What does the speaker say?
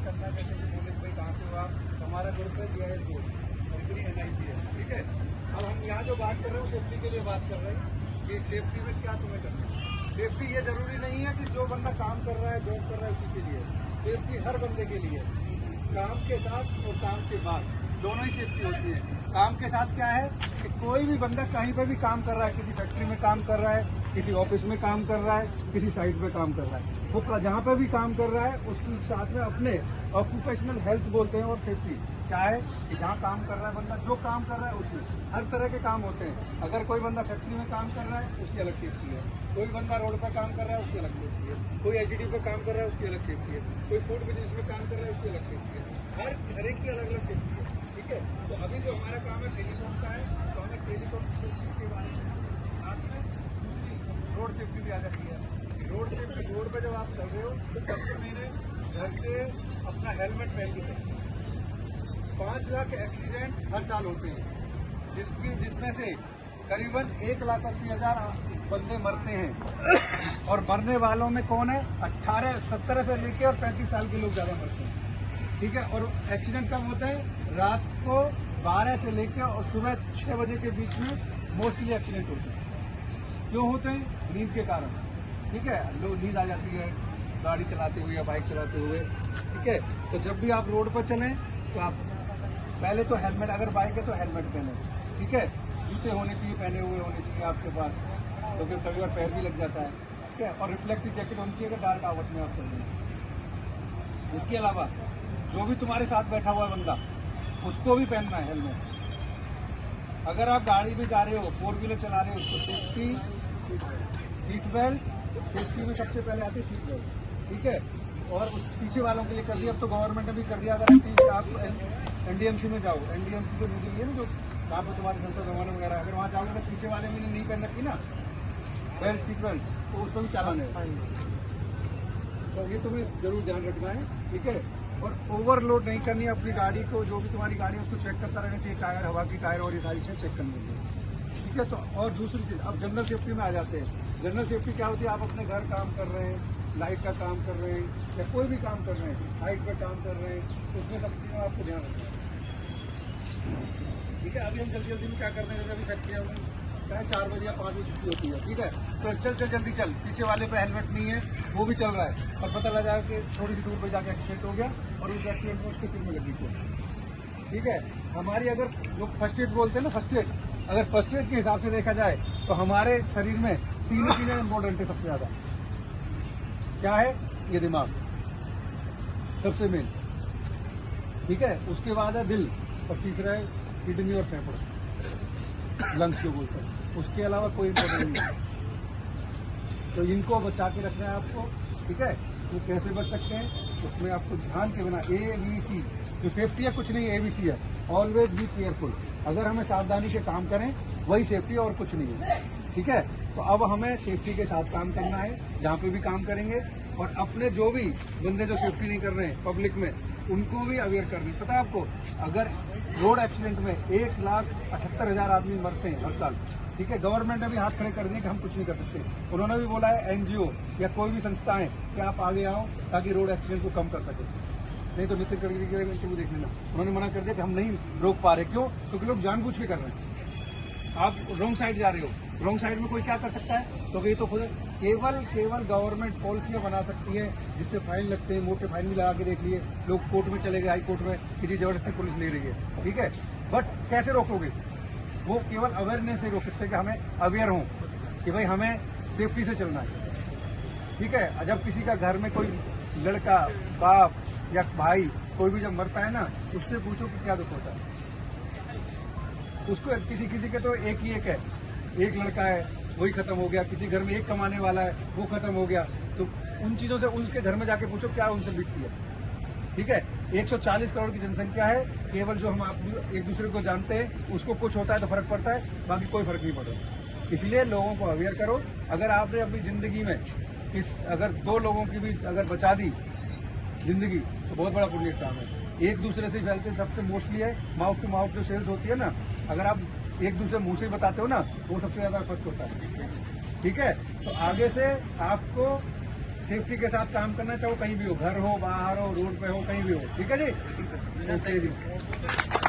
करना है, जैसे कि बोले भाई कहाँ से हो आप, हमारा ग्रुप है GIS ग्रुप, कंपनी NIC है, ठीक है। अब हम यहाँ जो बात कर रहे हैं सेफ्टी के लिए बात कर रहे हैं कि सेफ्टी में क्या तुम्हें करना है। सेफ्टी ये जरूरी नहीं है कि जो बंदा काम कर रहा है, जॉब कर रहा है, उसी के लिए। सेफ्टी हर बंदे के लिए, काम के साथ और काम के बाद दोनों ही सेफ्टी होती है। काम के साथ क्या है कि कोई भी बंदा कहीं पर भी काम कर रहा है, किसी फैक्ट्री में काम कर रहा है, किसी ऑफिस में काम कर रहा है, किसी साइट पे काम कर रहा है, वो जहाँ पे भी काम कर रहा है उसके साथ में अपने ऑक्यूपेशनल हेल्थ बोलते हैं और सेफ्टी क्या है कि जहाँ काम कर रहा है बंदा, जो काम कर रहा है उसमें हर तरह के काम होते हैं। अगर कोई बंदा फैक्ट्री में काम कर रहा है उसकी अलग सेफ्टी है, कोई बंदा रोड पर काम कर रहा है उसकी अलग सेफ्टी है, कोई HDD पे काम कर रहा है उसकी अलग सेफ्टी है, कोई फूड बिजनेस में काम कर रहा है उसकी अलग सेफ्टी है। हर एक की अलग अलग सेफ्टी है, ठीक है। तो अभी जो हमारा काम है टेलीकॉम का है, तो हमें टेलीकॉम सेफ्टी के बारे में साथ में दूसरी रोड सेफ्टी भी आ जाती है। रोड सेफ्टी, रोड पे जब आप चल रहे हो तो सबसे पहले घर से अपना हेलमेट पहन के चलते हैं। 5 लाख एक्सीडेंट हर साल होते हैं, जिसमें से करीबन 1,80,000 बंदे मरते हैं। और मरने वालों में कौन है? 17 से लेकर और 35 साल के लोग ज्यादा मरते हैं, ठीक है। और एक्सीडेंट कब होते हैं? रात को 12 से लेकर और सुबह 6 बजे के बीच में मोस्टली एक्सीडेंट होते हैं। क्यों होते हैं? नींद के कारण, ठीक है। लोग नींद आ जाती है गाड़ी चलाते हुए या बाइक चलाते हुए, ठीक है। तो जब भी आप रोड पर चलें तो आप पहले तो हेलमेट, अगर बाइक है तो हेलमेट पहने, ठीक है। जूते होने चाहिए, पहने हुए होने चाहिए आपके पास, क्योंकि कभी बार पैर भी लग जाता है, ठीक है। और रिफ्लेक्टिव जैकेट होनी चाहिए अगर डार्क आवर्स में आप चल रहे हैं। इसके अलावा जो भी तुम्हारे साथ बैठा हुआ बंदा उसको भी पहनना है हेलमेट। अगर आप गाड़ी में जा रहे हो, 4 व्हीलर चला रहे हो, उसको सेफ्टी, सीट बेल्ट, सेफ्टी में सबसे पहले आती है सीट बेल्ट, ठीक है। और उस पीछे वालों के लिए कर दिया, अब तो गवर्नमेंट ने भी कर दिया। अगर आप NDMC में जाओ, NDMC को मिली है ना जो जहाँ पर तुम्हारे संसद भवन वगैरह, अगर वहाँ जाओगे तो पीछे वाले में नहीं पहन रखी ना बेल्ट, सीट बेल्ट, तो उस पर भी चालान है। तो ये तुम्हें जरूर ध्यान रखना है, ठीक है। और ओवरलोड नहीं करनी है अपनी गाड़ी को, जो भी तुम्हारी गाड़ी है उसको चेक करता रहना चाहिए, टायर, हवा की टायर और ये सारी चीज़ें चेक करनी चाहिए, ठीक है। तो और दूसरी चीज़, अब जनरल सेफ्टी में आ जाते हैं। जनरल सेफ्टी क्या होती है? आप अपने घर काम कर रहे हैं, लाइट का काम कर रहे हैं या कोई भी काम कर रहे हैं, हाइट का काम कर रहे हैं, तो उसमें सब चीज़ों में आपको ध्यान रखना है, ठीक है। अभी हम जल्दी जल्दी में क्या करते हैं, जैसे अभी फैक्ट्रियाँ में चाहे 4 बजे या 5 बजे छुट्टी होती है, ठीक है। तो चल जल्दी चल, पीछे वाले पे हेलमेट नहीं है, वो भी चल रहा है और पता लगा कि थोड़ी सी दूर पर जाके एक्सीडेंट हो गया और उस एक्सीडेंट में उसके सिर में लगी थी, ठीक है। हमारी अगर जो फर्स्ट एड बोलते हैं ना, फर्स्ट एड, अगर फर्स्ट एड के हिसाब से देखा जाए तो हमारे शरीर में 3 चीजें इम्पोर्टेंट है सबसे ज्यादा। क्या है? ये दिमाग सबसे मेन, ठीक है। उसके बाद है दिल और तीसरा है किडनी और फेफड़े, लंग्स जो बोलते हैं। उसके अलावा कोई इम्पोर्टेंट नहीं है। तो इनको बचा के रखना है आपको, ठीक है। तो कैसे बच सकते हैं उसमें आपको ध्यान के बिना ABC जो सेफ्टी है कुछ नहीं, ABC है ऑलवेज बी केयरफुल। अगर हमें सावधानी से काम करें वही सेफ्टी है और कुछ नहीं है, ठीक है। तो अब हमें सेफ्टी के साथ काम करना है जहाँ पे भी काम करेंगे, और अपने जो भी बंदे जो सेफ्टी नहीं कर रहे हैं पब्लिक में उनको भी अवेयर करना है। पता है आपको, अगर रोड एक्सीडेंट में 1,78,000 आदमी मरते हैं हर साल, ठीक है। गवर्नमेंट ने भी हाथ खड़े कर दिए कि हम कुछ नहीं कर सकते। उन्होंने भी बोला है NGO या कोई भी संस्थाएं कि आप आगे आओ ताकि रोड एक्सीडेंट को कम कर सके। नहीं तो नितिन गडकरी के इंटरव्यू देख लेना, उन्होंने मना कर दिया कि हम नहीं रोक पा रहे। क्यों? क्योंकि लोग जानबूझ के कर रहे हैं। आप रॉन्ग साइड जा रहे हो, रॉन्ग साइड में कोई क्या कर सकता है? तो ये तो खुद केवल गवर्नमेंट पॉलिसियां बना सकती है जिससे फाइन लगते हैं, मोटे फाइन भी लगा के देख लिए, लोग कोर्ट में चले गए, हाई कोर्ट में, किसी जबरदस्ती पुलिस ले रही है, ठीक है। बट कैसे रोकोगे? वो केवल अवेयरनेस से रोक सकते हैं कि हमें अवेयर हों कि भाई हमें सेफ्टी से चलना है, ठीक है। जब किसी का घर में कोई लड़का, बाप या भाई कोई भी जब मरता है ना, उससे पूछो कि क्या दुख होता है। उसको किसी के तो एक है, एक लड़का है वही खत्म हो गया, किसी घर में एक कमाने वाला है वो खत्म हो गया। तो उन चीजों से उसके घर में जाके पूछो क्या उनसे बीतती है, ठीक है। 140 करोड़ की जनसंख्या है, केवल जो हम आप एक दूसरे को जानते हैं उसको कुछ होता है तो फर्क पड़ता है, बाकी कोई फर्क नहीं पड़ता। इसलिए लोगों को अवेयर करो। अगर आपने अपनी जिंदगी में अगर 2 लोगों की भी अगर बचा दी जिंदगी तो बहुत बड़ा पुण्य काम है। एक दूसरे से फैलते सबसे मोस्टली है माउथ टू माउथ जो सेल्स होती है ना, अगर आप एक दूसरे मुंह से बताते हो ना वो सबसे ज्यादा इफेक्ट होता है, ठीक है। तो आगे से आपको सेफ्टी के साथ काम करना, चाहो कहीं भी हो, घर हो, बाहर हो, रोड पे हो, कहीं भी हो। ठीक है जी, ओके जी।